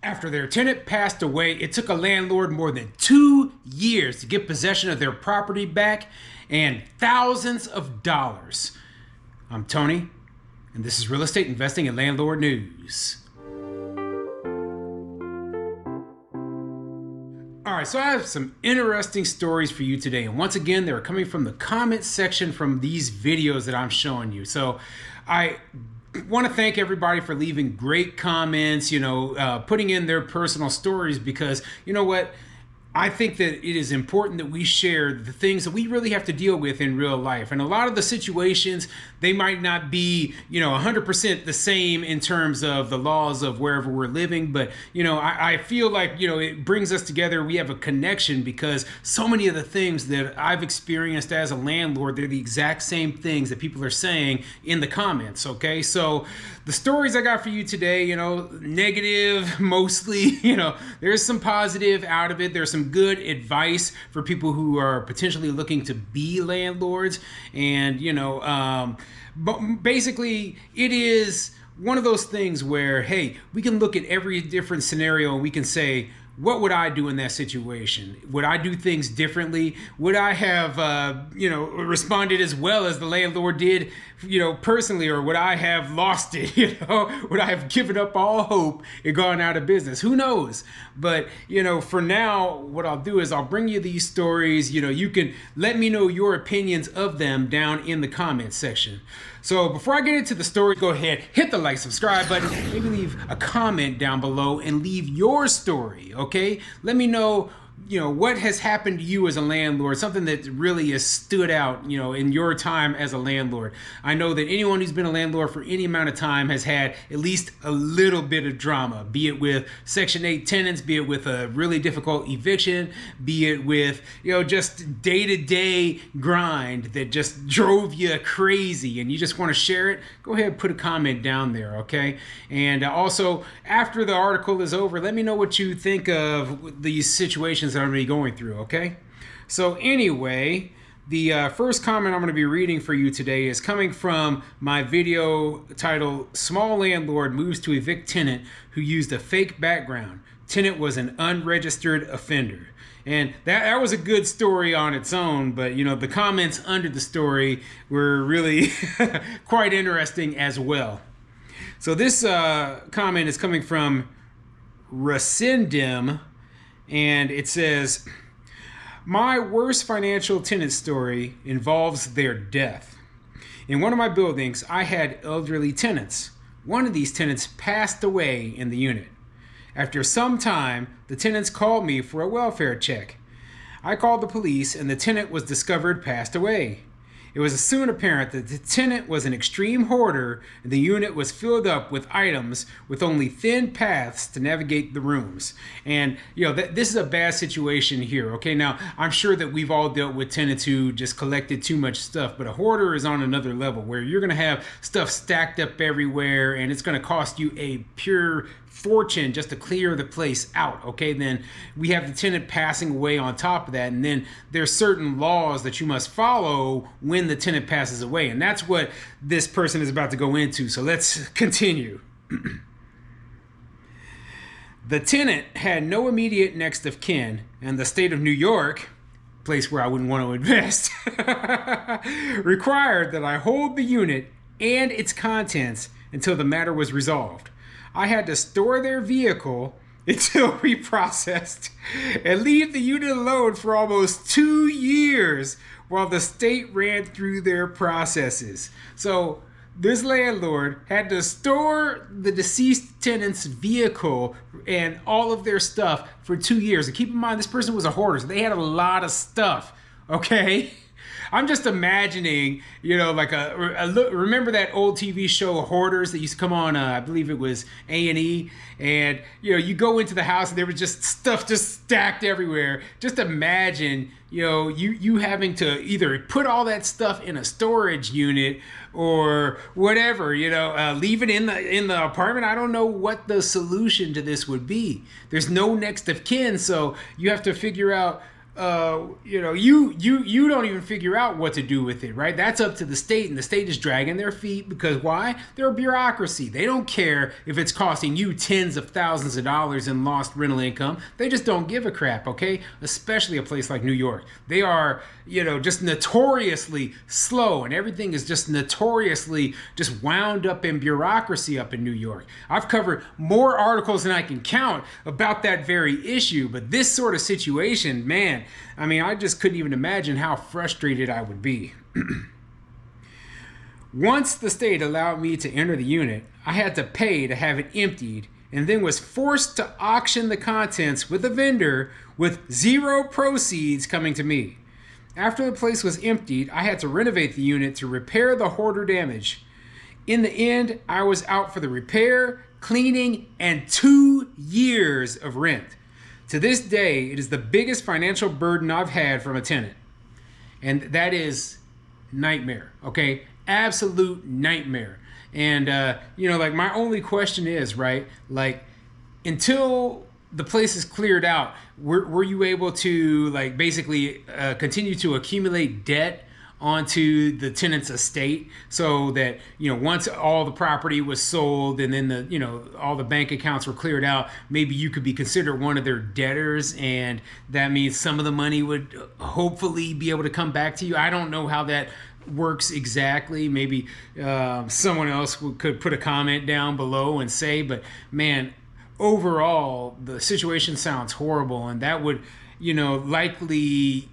After their tenant passed away, it took a landlord more than 2 years to get possession of their property back and thousands of dollars. I'm Tony, and this is Real Estate Investing and Landlord News. All right, so I have some interesting stories for you today. And once again, they're coming from the comment section from these videos that I'm showing you. So I want to thank everybody for leaving great comments, putting in their personal stories, because you know what? I think that it is important that we share the things that we really have to deal with in real life. And a lot of the situations, they might not be, 100% the same in terms of the laws of wherever we're living. But, I feel like, it brings us together. We have a connection because so many of the things that I've experienced as a landlord, they're the exact same things that people are saying in the comments. Okay. So the stories I got for you today, negative mostly, there's some positive out of it. There's some good advice for people who are potentially looking to be landlords. And, but basically it is one of those things where, hey, we can look at every different scenario and we can say, what would I do in that situation? Would I do things differently? Would I have, responded as well as the landlord did, personally, or would I have lost it? Would I have given up all hope and gone out of business? Who knows? But, for now, what I'll do is I'll bring you these stories. You can let me know your opinions of them down in the comments section. So before I get into the story, go ahead, hit the like, subscribe button, maybe leave a comment down below and leave your story, okay? Let me know, what has happened to you as a landlord, something that really has stood out, in your time as a landlord. I know that anyone who's been a landlord for any amount of time has had at least a little bit of drama, be it with Section 8 tenants, be it with a really difficult eviction, be it with, just day-to-day grind that just drove you crazy and you just want to share it. Go ahead and put a comment down there, okay? And also, after the article is over, let me know what you think of these situations that I'm going to be going through, okay? So anyway, the first comment I'm going to be reading for you today is coming from my video titled, Small Landlord Moves to Evict Tenant Who Used a Fake Background. Tenant was an unregistered offender. And that was a good story on its own, but the comments under the story were really quite interesting as well. So this comment is coming from Racindim, and it says, my worst financial tenant story involves their death. In one of my buildings, I had elderly tenants. One of these tenants passed away in the unit. After some time, the tenants called me for a welfare check. I called the police and the tenant was discovered passed away. It was soon apparent that the tenant was an extreme hoarder and the unit was filled up with items with only thin paths to navigate the rooms. And, this is a bad situation here, okay? Now, I'm sure that we've all dealt with tenants who just collected too much stuff, but a hoarder is on another level where you're going to have stuff stacked up everywhere and it's going to cost you a pure fortune just to clear the place out, okay? Then we have the tenant passing away on top of that, and then there's certain laws that you must follow when the tenant passes away, and that's what this person is about to go into. So let's continue. The tenant had no immediate next of kin, and the state of New York, place where I wouldn't want to invest, required that I hold the unit and its contents until the matter was resolved. I had to store their vehicle until reprocessed and leave the unit alone for almost 2 years while the state ran through their processes. So this landlord had to store the deceased tenant's vehicle and all of their stuff for 2 years. And keep in mind, this person was a hoarder, so they had a lot of stuff, okay? I'm just imagining, remember that old TV show Hoarders that used to come on, I believe it was A&E, and, you go into the house and there was just stuff just stacked everywhere. Just imagine, you having to either put all that stuff in a storage unit or whatever, leave it in the apartment. I don't know what the solution to this would be. There's no next of kin, so you have to figure out, you don't even figure out what to do with it, right? That's up to the state, and the state is dragging their feet because why? They're a bureaucracy. They don't care if it's costing you tens of thousands of dollars in lost rental income. They just don't give a crap, okay? Especially a place like New York. They are, just notoriously slow, and everything is just notoriously just wound up in bureaucracy up in New York. I've covered more articles than I can count about that very issue, but this sort of situation, man, I mean, I just couldn't even imagine how frustrated I would be. Once the state allowed me to enter the unit, I had to pay to have it emptied and then was forced to auction the contents with a vendor with zero proceeds coming to me. After the place was emptied, I had to renovate the unit to repair the hoarder damage. In the end, I was out for the repair, cleaning, and 2 years of rent. To this day, it is the biggest financial burden I've had from a tenant. And that is nightmare, okay? Absolute nightmare. And, like my only question is, right, like until the place is cleared out, were you able to like basically continue to accumulate debt onto the tenant's estate so that, once all the property was sold and then all the bank accounts were cleared out, maybe you could be considered one of their debtors, and that means some of the money would hopefully be able to come back to you. I don't know how that works exactly. Maybe someone else could put a comment down below and say, but man, overall the situation sounds horrible, and that would likely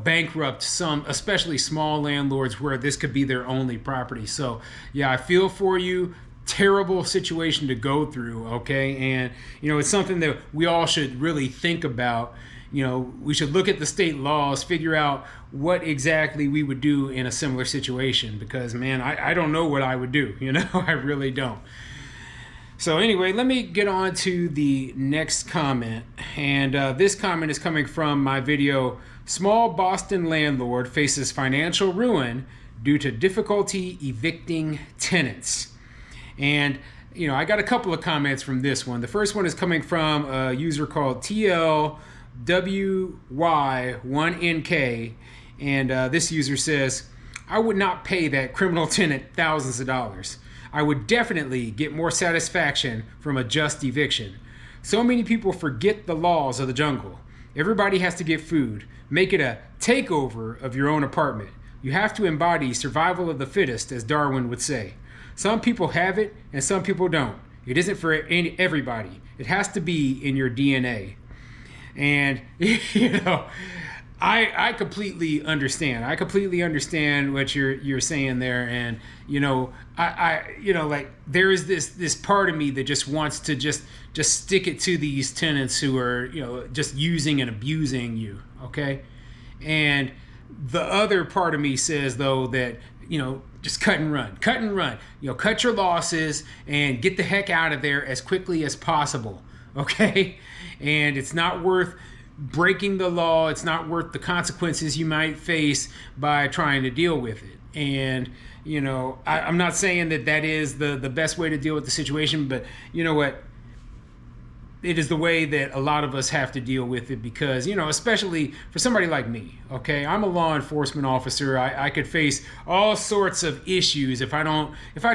bankrupt some, especially small landlords where this could be their only property. So yeah, I feel for you. Terrible situation to go through, okay? And it's something that we all should really think about. We should look at the state laws, figure out what exactly we would do in a similar situation, because man, I don't know what I would do. I really don't. So anyway, let me get on to the next comment. And this comment is coming from my video, Small Boston Landlord Faces Financial Ruin Due to Difficulty Evicting Tenants. And, I got a couple of comments from this one. The first one is coming from a user called TLWY1NK. And this user says, I would not pay that criminal tenant thousands of dollars. I would definitely get more satisfaction from a just eviction. So many people forget the laws of the jungle. Everybody has to get food. Make it a takeover of your own apartment. You have to embody survival of the fittest, as Darwin would say. Some people have it and some people don't. It isn't for everybody. It has to be in your DNA. And, I completely understand. I completely understand what you're saying there. And, like there is this part of me that just wants to just stick it to these tenants who are, just using and abusing you. Okay. And the other part of me says though that, just cut and run, cut your losses and get the heck out of there as quickly as possible. Okay. And it's not worth breaking the law. It's not worth the consequences you might face by trying to deal with it. And, I'm not saying that is the best way to deal with the situation, but you know what? It is the way that a lot of us have to deal with it because, especially for somebody like me, okay? I'm a law enforcement officer. I could face all sorts of issues if I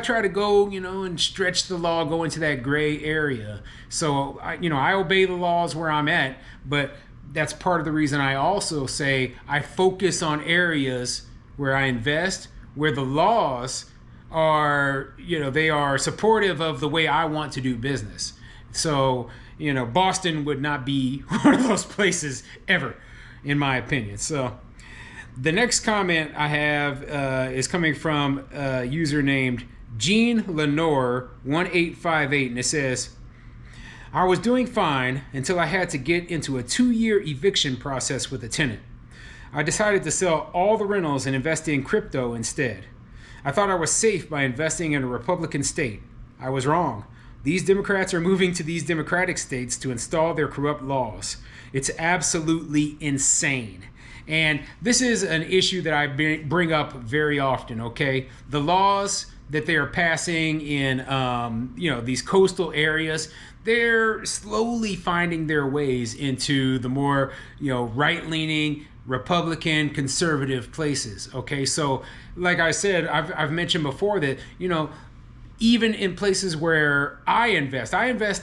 try to go, and stretch the law, go into that gray area. So, I obey the laws where I'm at, but that's part of the reason I also say I focus on areas where I invest, where the laws are, they are supportive of the way I want to do business. So, Boston would not be one of those places ever, in my opinion. So the next comment I have is coming from a user named Jean Lenore 1858, and it says, I was doing fine until I had to get into a 2-year eviction process with a tenant. I decided to sell all the rentals and invest in crypto instead. I thought I was safe by investing in a Republican state. I was wrong. These Democrats are moving to these Democratic states to install their corrupt laws. It's absolutely insane. And this is an issue that I bring up very often, okay? The laws that they are passing in, these coastal areas, they're slowly finding their ways into the more, right-leaning, Republican, conservative places. Okay, so like I said, I've mentioned before that, even in places where I invest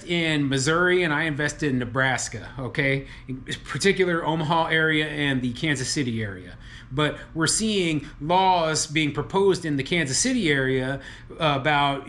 in Missouri and I invest in Nebraska, okay? In particular, Omaha area and the Kansas City area. But we're seeing laws being proposed in the Kansas City area about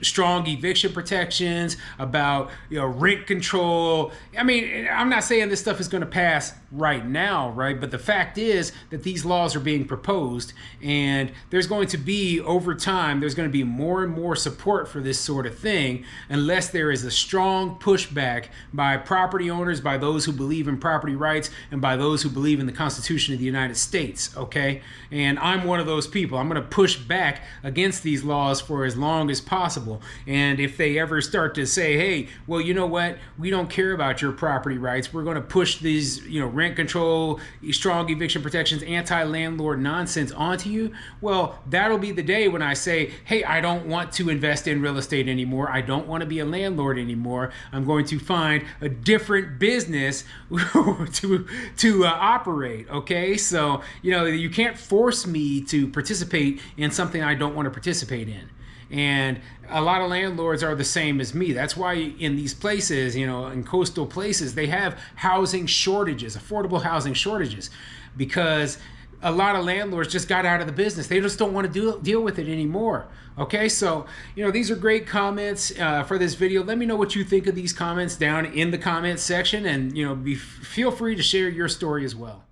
strong eviction protections, about rent control. I mean, I'm not saying this stuff is going to pass right now, right? But the fact is that these laws are being proposed, and there's going to be, over time, there's going to be more and more support for this sort of thing, unless there is a strong pushback by property owners, by those who believe in property rights, and by those who believe in the Constitution of the United States, okay? And I'm one of those people. I'm going to push back against these laws for as long as possible. And if they ever start to say, hey, well, you know what? We don't care about your property rights. We're going to push these, rent control, strong eviction protections, anti-landlord nonsense onto you. Well, that'll be the day when I say, hey, I don't want to invest in real estate anymore. I don't want to be a landlord anymore. I'm going to find a different business to operate, okay? So, you can't force me to participate in something I don't want to participate in. And a lot of landlords are the same as me. That's why in these places, in coastal places, they have housing shortages, affordable housing shortages, because a lot of landlords just got out of the business. They just don't want to deal with it anymore. Okay, so, these are great comments for this video. Let me know what you think of these comments down in the comments section, and, feel free to share your story as well.